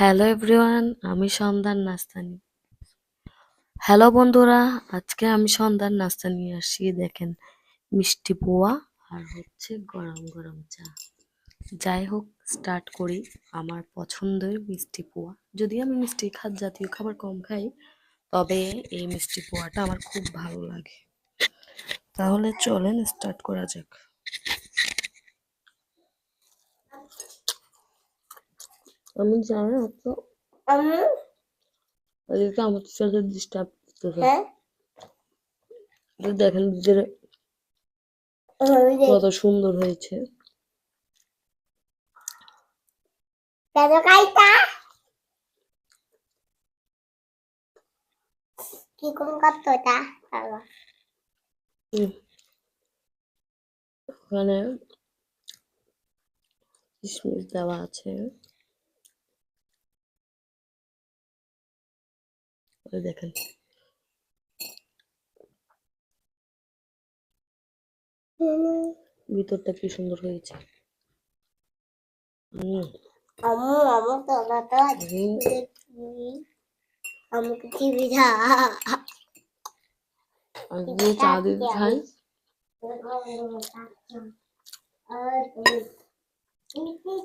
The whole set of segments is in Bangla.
হ্যালো এভরিওয়ান, আমি সন্ধ্যার নাস্তা নিয়ে হ্যালো বন্ধুরা, আজকে আমি সন্ধ্যার নাস্তা নিয়ে আসি। দেখেন, মিষ্টি পোয়া আর হচ্ছে গরম গরম চা। যাই হোক, স্টার্ট করি। আমার পছন্দের মিষ্টি পোয়া, যদি আমি মিষ্টি জাতীয় খাবার কম খাই, তবে এই মিষ্টি পোয়াটা আমার খুব ভালো লাগে। তাহলে চলেন স্টার্ট করা যাক। আমি জানি তো এদিকে আমার সাথে ডিস্টার্ব করতেছে। দেখেন কত সুন্দর হয়েছে। কি কোন কতটা ওখানে কিশমিশ দেওয়া আছে। ওই দেখেন, ভিতরটা কি সুন্দর হয়েছে। আম্মু আম্মু তো না তো আমাকে টিভি ধা আজকে চা দিতে খাই। টিভি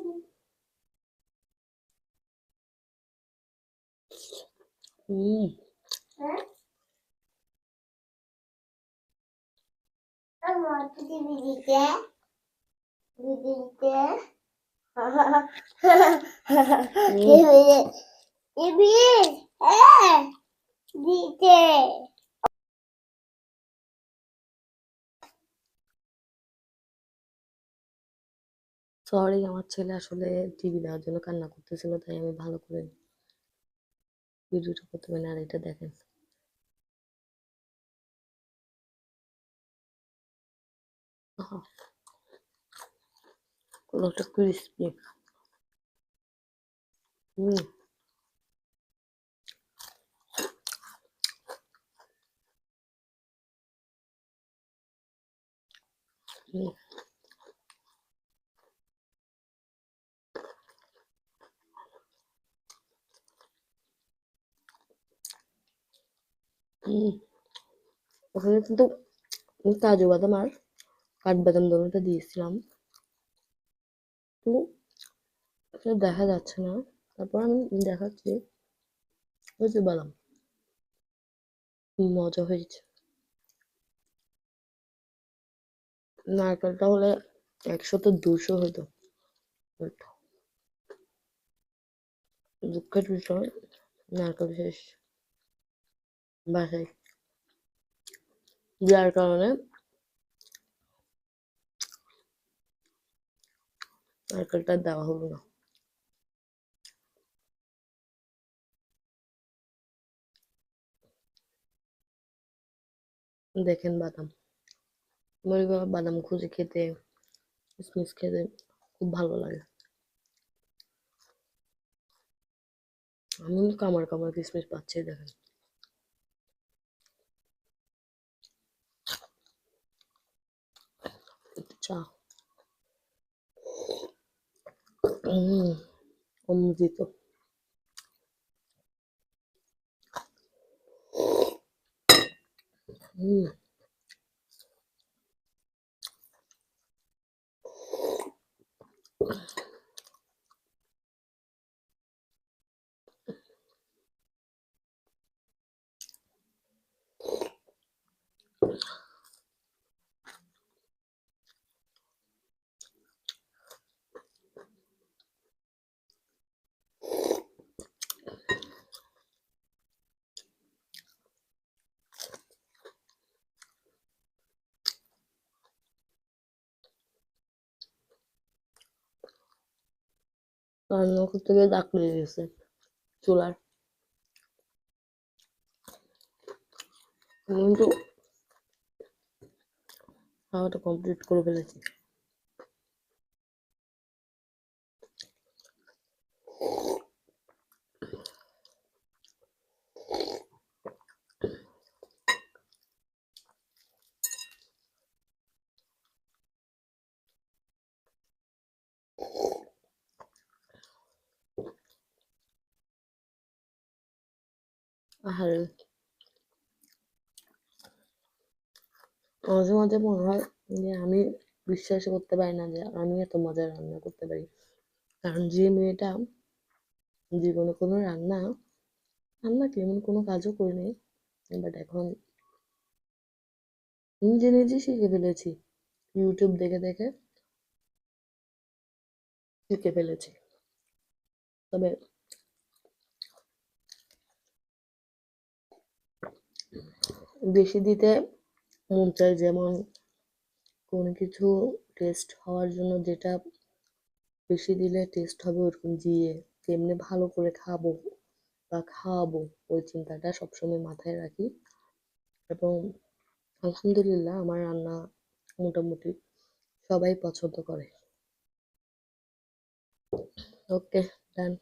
দিতে দিতে টিভি দিতে সরি, আমার ছেলে আসলে টিভি দেওয়ার জন্য কান্না করতেছিল, তাই আমি ভালো করে ভিডিওটা করতে পারি না। আর এটা দেখেন, কতটা ক্রিস্পি। হুম হুম হুম। ওখানে কিন্তু কাজু বাদাম আর কাঠবাদাম দোনোটা দিয়েছিলাম, তো এটা দেখা যাচ্ছে না। তারপর আমি দেখাচ্ছি। ওই যে বাদাম, মজা হয়েছে। নারকেলটা হলে 100-200 হতো। দুঃখের বিষয়, নারকেল শেষ বাসায়, যার কারণে নারকেলটা দেওয়া হলো না। দেখেন বাদাম, আমার বাদাম খুঁজে খেতে, কিশমিশ খেতে খুব ভালো লাগে। আমি কামার কামার কিশমিশ পাচ্ছি, দেখেন। চা অমৃত। হুম রান্না করতে গিয়ে দাগ লেগে গেছে চুলার, কিন্তু খাওয়াটা কমপ্লিট করে ফেলেছি। আর মাঝে মাঝে মনে হয় যে আমি বিশ্বাস করতে পারি না যে আমি এত মজার রান্না করতে পারি। কারণ যে মেয়েটা জীবনে কোনো রান্না রান্না কি এমন কোনো কাজও করিনি, বাট এখন নিজে নিজে শিখে ফেলেছি, ইউটিউব দেখে দেখে শিখে ফেলেছি। তবে বেশি দিতে মন চায়, যেমন কোনো কিছু টেস্ট হওয়ার জন্য যেটা বেশি দিলে টেস্ট হবে ওরকম দিয়ে কেমনে ভালো করে খাবো বা খাওয়াবো, ওই চিন্তাটা সবসময় মাথায় রাখি। এবং আলহামদুলিল্লাহ আমার রান্না মোটামুটি সবাই পছন্দ করে। ওকে, ডান।